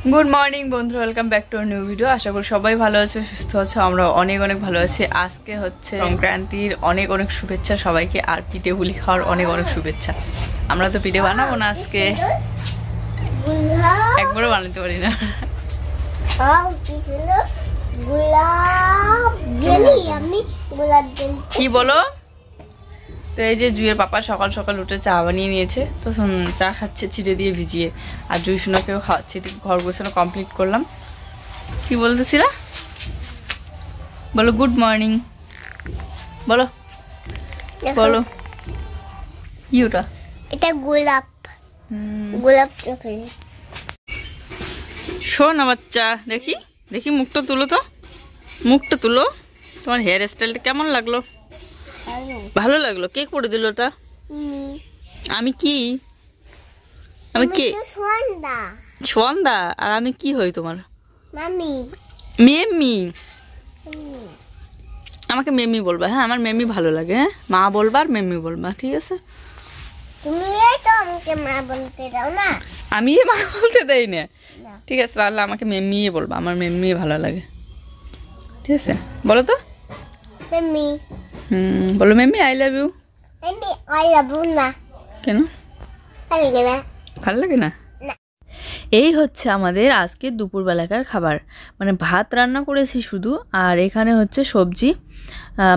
Good morning বন্ধুরা, welcome back to our new video. আশা করি সবাই ভালো আছে, সুস্থ আছে। আমরা অনেক অনেক ভালো আছি। আজকে হচ্ছে সংক্রান্তির অনেক অনেক শুভেচ্ছা সবাইকে, আর পিঠে পুলি খাওয়ার অনেক অনেক শুভেচ্ছা। আমরা তো পিঠে বানাবো না আজকে, একবারও বানাতে পারি না। কি বলো? তো এই যে জুইয়ের পাপা সকাল সকাল উঠে চা বানিয়ে নিয়েছে, তো চা খাচ্ছে চিড়ে দিয়ে ভিজিয়ে, আর জুই সোনাকেও খাওয়াচ্ছে। ঘর গোছানো কমপ্লিট করলাম। কি বলতেছিলা? বলো গুড মর্নিং, বলো বলো। কি ওটা? এটা গোলাপ, গোলাপ চকলেট। শোনা বাচ্চা, দেখি দেখি মুখটা তুলো তো, মুখটা তুলো। তোমার হেয়ার স্টাইলটা কেমন লাগলো? ভালো লাগলো। কে করে দিল ওটা? আমি কি? আমি কে? সোয়ান্দা। আর আমি কি হই তোমার? মামি। মেমি। আমাকে মেমি বলবা। হ্যাঁ, আমার মেমি ভালো লাগে। হ্যাঁ, মা বলবা আর মেমি বলবা, ঠিক আছে? তুমি তো আমাকে মা বলতে দাও না। আমি মা বলতে দেই না, ঠিক আছে? তাহলে আমাকে মেমি বলবা, আমার মেমি ভালো লাগে, ঠিক আছে? বলো তো মেমি। বলো Memi I love you. Memi I love you না। কেন? ভালো লাগে না। ভালো লাগে না? এই হচ্ছে আমাদের আজকে দুপুরবেলাকার খাবার। মানে ভাত রান্না করেছি শুধু, আর এখানে হচ্ছে সবজি,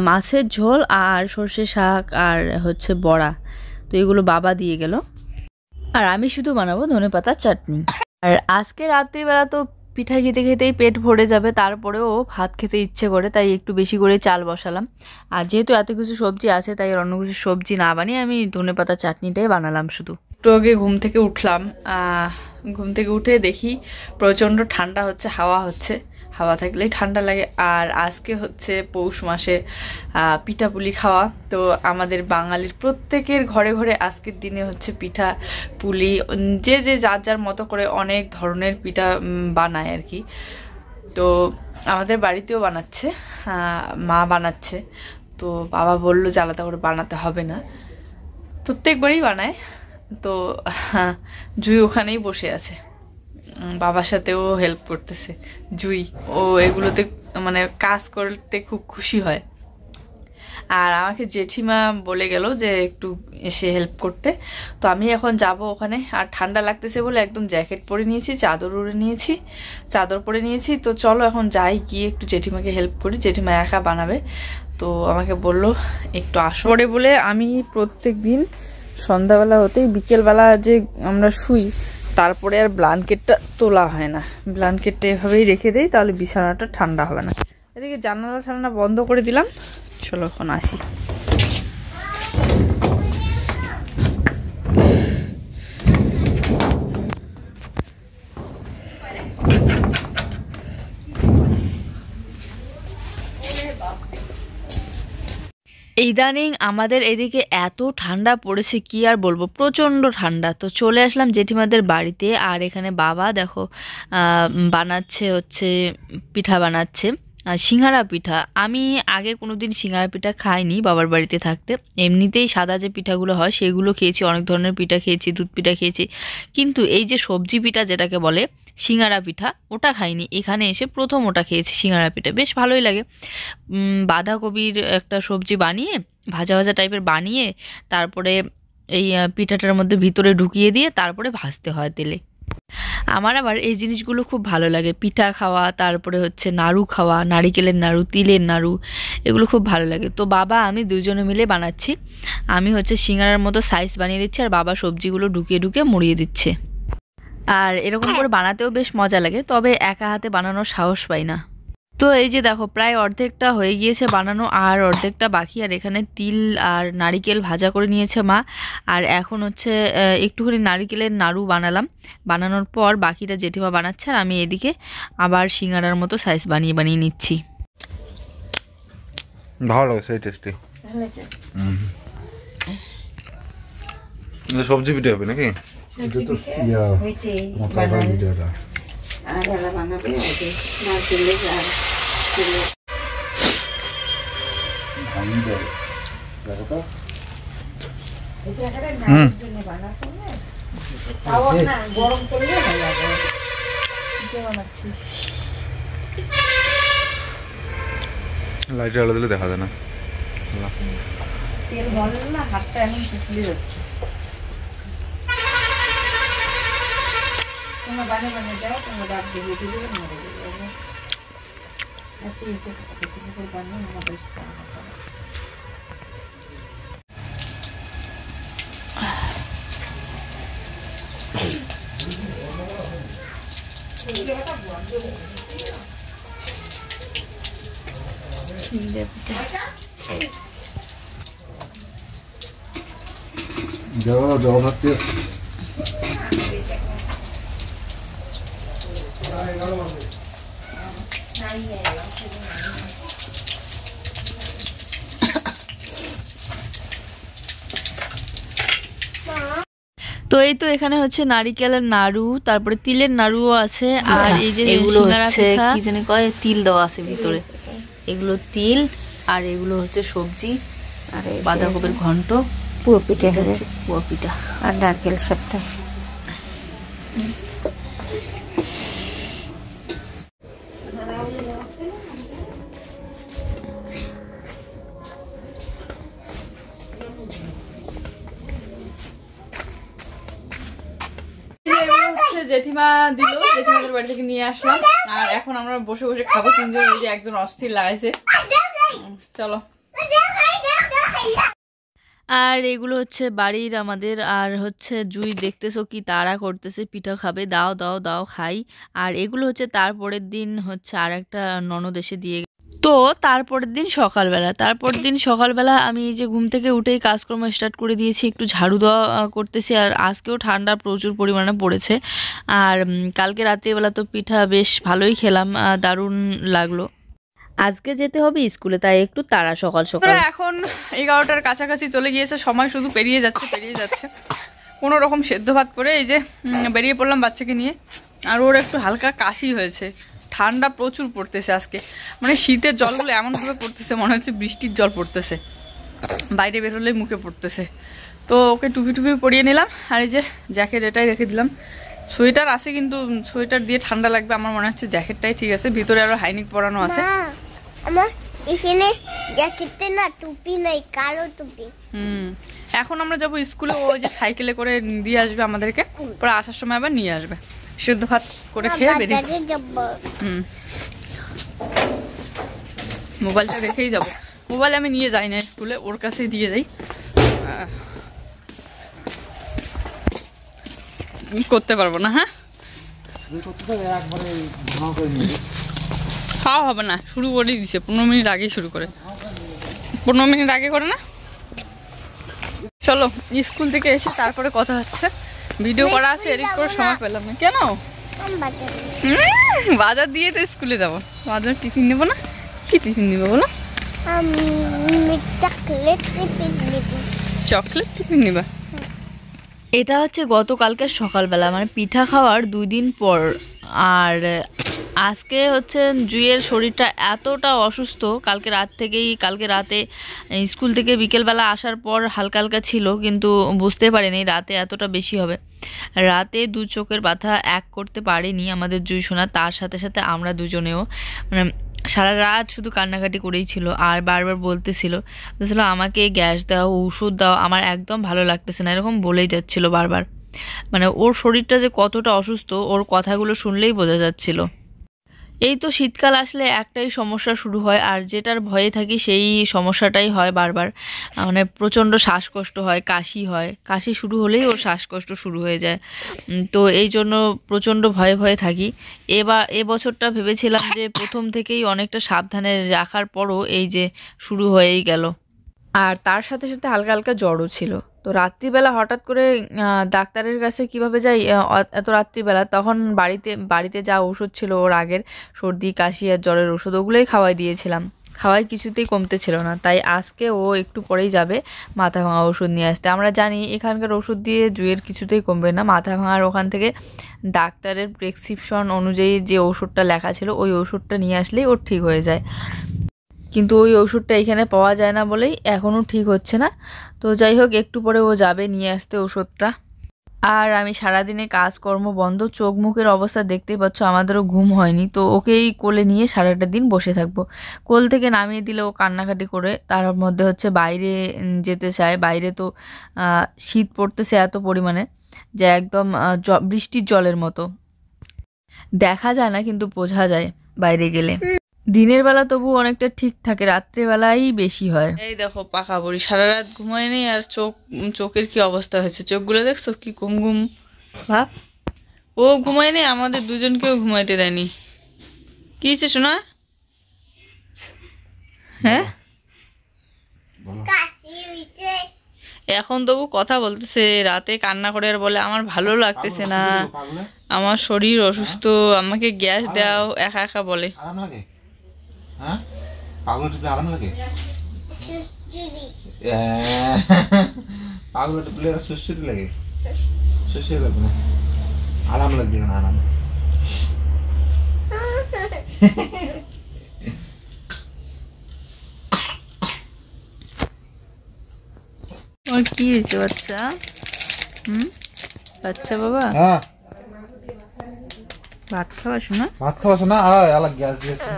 মাছের ঝোল আর সর্ষে শাক আর হচ্ছে বড়া। তো এগুলো বাবা দিয়ে গেল, আর আমি শুধু বানাবো ধনেপাতার চাটনি। আর আজকে রাত্রিবেলা তো পিঠা খেতে খেতেই পেট ভরে যাবে, তারপরেও ভাত খেতে ইচ্ছে করে, তাই একটু বেশি করে চাল বসালাম। আর যেহেতু এত কিছু সবজি আছে, তাই অন্য কিছু সবজি না বানিয়ে আমি ধনেপাতার চাটনিটাই বানালাম শুধু। একটু আগে ঘুম থেকে উঠলাম, ঘুম থেকে উঠে দেখি প্রচণ্ড ঠান্ডা হচ্ছে, হাওয়া হচ্ছে। হাওয়া থাকলেই ঠান্ডা লাগে। আর আজকে হচ্ছে পৌষ মাসের পিঠাপুলি খাওয়া। তো আমাদের বাঙালির প্রত্যেকের ঘরে ঘরে আজকের দিনে হচ্ছে পিঠা পুলি, যে যে যার যার মতো করে অনেক ধরনের পিঠা বানায় আর কি। তো আমাদের বাড়িতেও বানাচ্ছে, মা বানাচ্ছে। তো বাবা বললো যে আলাদা করে বানাতে হবে না, প্রত্যেকবারই বানায়। তো জুই ওখানেই বসে আছে, বাবার সাথেও হেল্প করতেছে জুই। ও এগুলোতে মানে কাজ করতে খুব খুশি হয়। আর আমাকে জেঠিমা বলে গেল যে একটু এসে হেল্প করতে। তো আমি এখন যাব ওখানে। আর ঠান্ডা লাগতেছে বলে একদম জ্যাকেট পরে নিয়েছি, চাদর উড়ে নিয়েছি, চাদর পরে নিয়েছি। তো চলো এখন যাই, গিয়ে একটু জেঠিমাকে হেল্প করি। জেঠিমা একা বানাবে, তো আমাকে বলল একটু আসো পরে বলে। আমি প্রত্যেক দিন সন্ধ্যাবেলা হতেই বিকেলবেলা যে আমরা শুই, তারপরে আর ব্ল্যাঙ্কেটটা তোলা হয় না। ব্ল্যাঙ্কেটটা এভাবেই রেখে দেই, তাহলে বিছানাটা ঠান্ডা হবে না। এদিকে জানালা বন্ধ করে দিলাম। চলো এখন আসি। ইদানিং আমাদের এদিকে এত ঠান্ডা পড়েছে, কি আর বলবো, প্রচণ্ড ঠান্ডা। তো চলে আসলাম জেঠিমাদের বাড়িতে। আর এখানে বাবা দেখো বানাচ্ছে হচ্ছে পিঠা বানাচ্ছে, সিঙ্গারা পিঠা। আমি আগে কোনোদিন সিঙ্গারা পিঠা খাইনি বাবার বাড়িতে থাকতে। এমনিতেই সাদা যে পিঠাগুলো হয় সেগুলো খেয়েছি, অনেক ধরনের পিঠা খেয়েছি, দুধ পিঠা খেয়েছি, কিন্তু এই যে সবজি পিঠা যেটাকে বলে সিঙ্গারা পিঠা, ওটা খাইনি। এখানে এসে প্রথম ওটা খেয়েছি, সিঙ্গারা পিঠা। বেশ ভালোই লাগে। বাঁধাকপির একটা সবজি বানিয়ে, ভাজা ভাজা টাইপের বানিয়ে, তারপরে এই পিঠাটার মধ্যে ভিতরে ঢুকিয়ে দিয়ে তারপরে ভাজতে হয় তেলে। আমার আবার এই জিনিসগুলো খুব ভালো লাগে, পিঠা খাওয়া, তারপরে হচ্ছে নাড়ু খাওয়া, নারিকেলের নাড়ু, তিলের নাড়ু, এগুলো খুব ভালো লাগে। তো বাবা আমি দুজনে মিলে বানাচ্ছি। আমি হচ্ছে সিঙ্গারার মতো সাইজ বানিয়ে দিচ্ছি, আর বাবা সবজিগুলো ঢুকিয়ে ঢুকিয়ে মুড়িয়ে দিচ্ছে। আর এরকম করে বানাতেও বেশ মজা লাগে, তবে একা হাতে বানানোর সাহস পাই না। তো এই যে দেখো প্রায় অর্ধেকটা হয়ে গিয়েছে বানানো, আর অর্ধেকটা বাকি। আর এখানে তিল আর নারিকেল ভাজা করে নিয়েছে মা। আর এখন হচ্ছে একটুখানি নারিকেলের নাড়ু বানালাম, বানানোর পর বাকিটা জেঠিমা বানাচ্ছে, আর আমি এদিকে আবার সিঙ্গারার মতো সাইজ বানিয়ে বানিয়ে নিচ্ছি। ভালো লাগে, সেই টেস্টি। সবজি পিঠে হবে নাকি? এটা তো মশলাদার ভিডিওটা। আর এলা বানাবে ওই নারকেলের আর তেলে ভাঙি দেয় দেখো তো। এটা এখানে নারকেলের জন্য বানাতে হবে, তাও না গরম করলে ভালো লাগে। বানাচ্ছি। লাইটের আলো দিলে দেখা যায় না। তেল ভালো না, হাতটা এখন ফুলে যাচ্ছে। তোমরা বানিয়ে দাও, তোমরা ডাব দিয়ে দিয়ে মরে যাবে। এত বানিয়ে আমাদের জগন্নাথকে তো এই তো এখানে হচ্ছে নারিকেলের নাড়ু, তারপরে তিলের নাড়ুও আছে, আর এই যে এগুলো হচ্ছে কি জানি কয়, তিল দেওয়া আছে ভিতরে। এগুলো তিল, আর এগুলো হচ্ছে সবজি, আর বাঁধাকপির ঘন্ট, পুরো পিঠে হচ্ছে পুয়া পিঠা আর নারকেল সবটা। জেঠিমা দিল, জেঠিমাদের বাড়ি থেকে নিয়ে আসলাম, আর এখন আমরা বসে বসে খাবো তিনজন। ওই যে একজন অস্থির লাগাইছে, চলো। আর এগুলো হচ্ছে বাড়ির আমাদের, আর হচ্ছে জুই দেখতেছো কি তাড়া করতেছে, পিঠা খাবে, দাও দাও দাও খাই। আর এগুলো হচ্ছে তারপরের দিন হচ্ছে আর একটা ননদ এসে দিয়ে। তো তারপরের দিন সকালবেলা আমি এই যে ঘুম থেকে উঠেই কাজকর্ম স্টার্ট করে দিয়েছি, একটু ঝাড়ু দেওয়া করতেছি। আর আজকেও ঠান্ডা প্রচুর পরিমাণে পড়েছে, আর কালকে রাত্রিবেলা তো পিঠা বেশ ভালোই খেলাম, দারুণ লাগলো। আজকে যেতে হবে স্কুলে, তাই একটু তাড়া সকাল সকাল। এখন 11টার কাছাকাছি চলে গিয়েছে, সময় শুধু পেরিয়ে যাচ্ছে। কোনো রকম সেদ্ধ ভাত করে এই যে বেরিয়ে পড়লাম বাচ্চাকে নিয়ে। আর ওর একটু হালকা কাশি হয়েছে, ঠান্ডা প্রচুর পড়তেছে আজকে, মানে শীতের জলগুলো এমনভাবে পড়তেছে মনে হচ্ছে বৃষ্টির জল পড়তেছে, বাইরে বেরোলেই মুখে পড়তেছে। তো ওকে টুপি পরিয়ে নিলাম, আর এই যে জ্যাকেট এটাই রেখে দিলাম। সোয়েটার আছে কিন্তু সোয়েটার দিয়ে ঠান্ডা লাগবে, আমার মনে হচ্ছে জ্যাকেটটাই ঠিক আছে, ভিতরে আরো হাইনিক পরানো আছে। আমার এখানে জ্যাকেটে না টুপি নাই, কালো টুপি। এখন আমরা যাবো স্কুলে, ওই যে সাইকেলে করে দিয়ে আসবে আমাদেরকে, পরে আসার সময় আবার নিয়ে আসবে। সেদ্ধ ভাত করে খেয়ে বেরিয়ে যাবো। মোবাইলটা রেখেই যাবো, মোবাইল আমি নিয়ে যাই না স্কুলে, ওর কাছেই দিয়ে যাই। করতে পারবো না, হ্যাঁ খাওয়া হবে না, শুরু করেই দিছে 15 মিনিট আগেই শুরু করে, 15 মিনিট আগে করে না। চলো স্কুল থেকে এসে তারপরে কথা হচ্ছে, ভিডিও করা আছে, এডিট করে সময় পেলাম না। কেন বাজার দিয়ে তো স্কুলে যাবো, বাজার টিফিন নেবো না? কি টিফিন নেবো বলো? চকলেট টিফিন নেবা? এটা হচ্ছে গতকালকে সকালবেলা, মানে পিঠা খাওয়ার 2 দিন পর। আর আজকে হচ্ছে জুইয়ের শরীরটা এতটা অসুস্থ, কালকে রাতে স্কুল থেকে বিকেলবেলা আসার পর হালকা হালকা ছিল, কিন্তু বুঝতে পারিনি রাতে এতটা বেশি হবে। রাতে 2 চোখের ব্যথা এক করতে পারেনি আমাদের জুই সোনা, তার সাথে সাথে আমরা দুজনেও, মানে সারা রাত শুধু কান্নাকাটি করেই ছিল। আর বারবার বলতেছিল আমাকে গ্যাস দাও, ওষুধ দাও, আমার একদম ভালো লাগতেছে না, এরকম বলেই যাচ্ছিল বারবার। মানে ওর শরীরটা যে কতটা অসুস্থ ওর কথাগুলো শুনলেই বোঝা যাচ্ছিল। এই তো শীতকাল আসলে একটাই সমস্যা শুরু হয়, আর যেটার ভয়ে থাকি সেই সমস্যাটাই হয় বারবার, মানে প্রচণ্ড শ্বাসকষ্ট হয়, কাশি শুরু হলেই ওর শ্বাসকষ্ট শুরু হয়ে যায়। তো এই জন্য প্রচণ্ড ভয়ে থাকি। এবছরটা ভেবেছিলাম যে প্রথম থেকেই অনেকটা সাবধানে রাখার পরও এই যে শুরু হয়েই গেল। আর তার সাথে সাথে হালকা হালকা জ্বরও ছিল। তো রাত্রিবেলা হঠাৎ করে ডাক্তারের কাছে কিভাবে যাই এত রাত্রিবেলা, তখন বাড়িতে যা ওষুধ ছিল ওর আগের, সর্দি কাশি আর জ্বরের ওষুধ, ওগুলোই খাওয়াই দিয়েছিলাম, খাওয়াই কিছুতেই কমতে ছিল না। তাই আজকে ও একটু পরেই যাবে মাথা ভাঙা ওষুধ নিয়ে আসতে। আমরা জানি এখানকার ওষুধ দিয়ে জুয়ের কিছুতেই কমবে না, মাথা ভাঙার ওখান থেকে ডাক্তারের প্রেসক্রিপশন অনুযায়ী যে ওষুধটা লেখা ছিল ওই ওষুধটা নিয়ে আসলেই ওর ঠিক হয়ে যায়, কিন্তু ওই ওষুধটা এখানে পাওয়া যায় না বলেই এখনও ঠিক হচ্ছে না। তো যাই হোক, একটু পরে ও যাবে নিয়ে আসতে ওষুধটা। আর আমি সারাদিনে কাজকর্ম বন্ধ, চোখ মুখের অবস্থা দেখতেই পাচ্ছ, আমাদেরও ঘুম হয়নি। তো ওকেই কোলে নিয়ে সারাটা দিন বসে থাকবো। কোল থেকে নামিয়ে দিলে ও কান্নাকাটি করে, তার মধ্যে হচ্ছে বাইরে যেতে চায়। বাইরে তো শীত পড়তেছে এত পরিমাণে যে একদম বৃষ্টির জলের মতো, দেখা যায় না কিন্তু বোঝা যায় বাইরে গেলে। দিনের বেলা তবু অনেকটা ঠিক থাকে, রাত্রেবেলাই বেশি হয়। এই দেখো পাকা বুড়ি সারা রাত ঘুমায় নেই, আর চোখের কি অবস্থা হয়েছে, চোখগুলো দেখছো কি ঘুম ঘুম ভাব। ও ঘুমায় নেই, আমাদের দুজনকেও ঘুমাইতে দেয়নি। কি হয়েছে শোনা? হ্যাঁ এখন তবু কথা বলতেছে, রাতে কান্না করে আর বলে আমার ভালো লাগতেছে না, আমার শরীর অসুস্থ, আমাকে গ্যাস দাও, একা একা বলে। হ্যাঁ পাগল টিপলে আরাম লাগে? পাগল টিপলে সুস্থি লাগে? সুস্থি লাগবে না, আরাম লাগবে না, আরাম। তোমার কি হয়েছে বাচ্চা? বাচ্চা বাবা ভাত খাওয়া শোনা? ভাত খাওয়া শোনা? আলাদা গ্যাস দিয়েছে।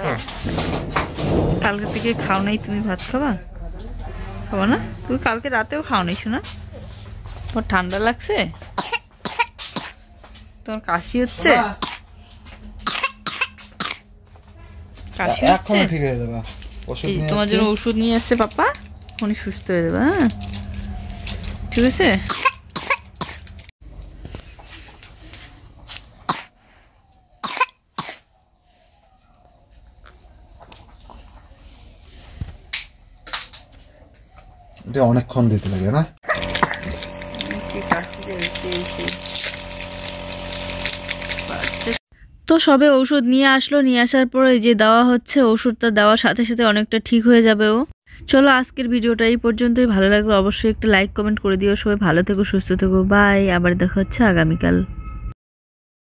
কালকে থেকে খাও নাই তুমি, ভাত খাবা? খাবো না? তুমি কালকে রাতেও খাও নাই শোনা? তোমার ঠান্ডা লাগছে? তোমার কাশি হচ্ছে? কাশি হচ্ছে? ঠিক হয়ে যাবে। তোমার জন্য ওষুধ নিয়ে আসছে পাপা, উনি সুস্থ হয়ে যাবে। হ্যাঁ ঠিক আছে। এটা অনেকক্ষণ দিতে লাগে না? তো সবে ওষুধ নিয়ে আসলো, নিয়ে আসার পরে যে দেওয়া হচ্ছে, ওষুধটা দেওয়ার সাথে সাথে অনেকটা ঠিক হয়ে যাবে ও। চলো আজকের ভিডিওটা এই পর্যন্তই। ভালো লাগলে অবশ্যই একটা লাইক কমেন্ট করে দিও। সবাই ভালো থেকো, সুস্থ থেকো, বাই। আবার দেখা হচ্ছে আগামীকাল।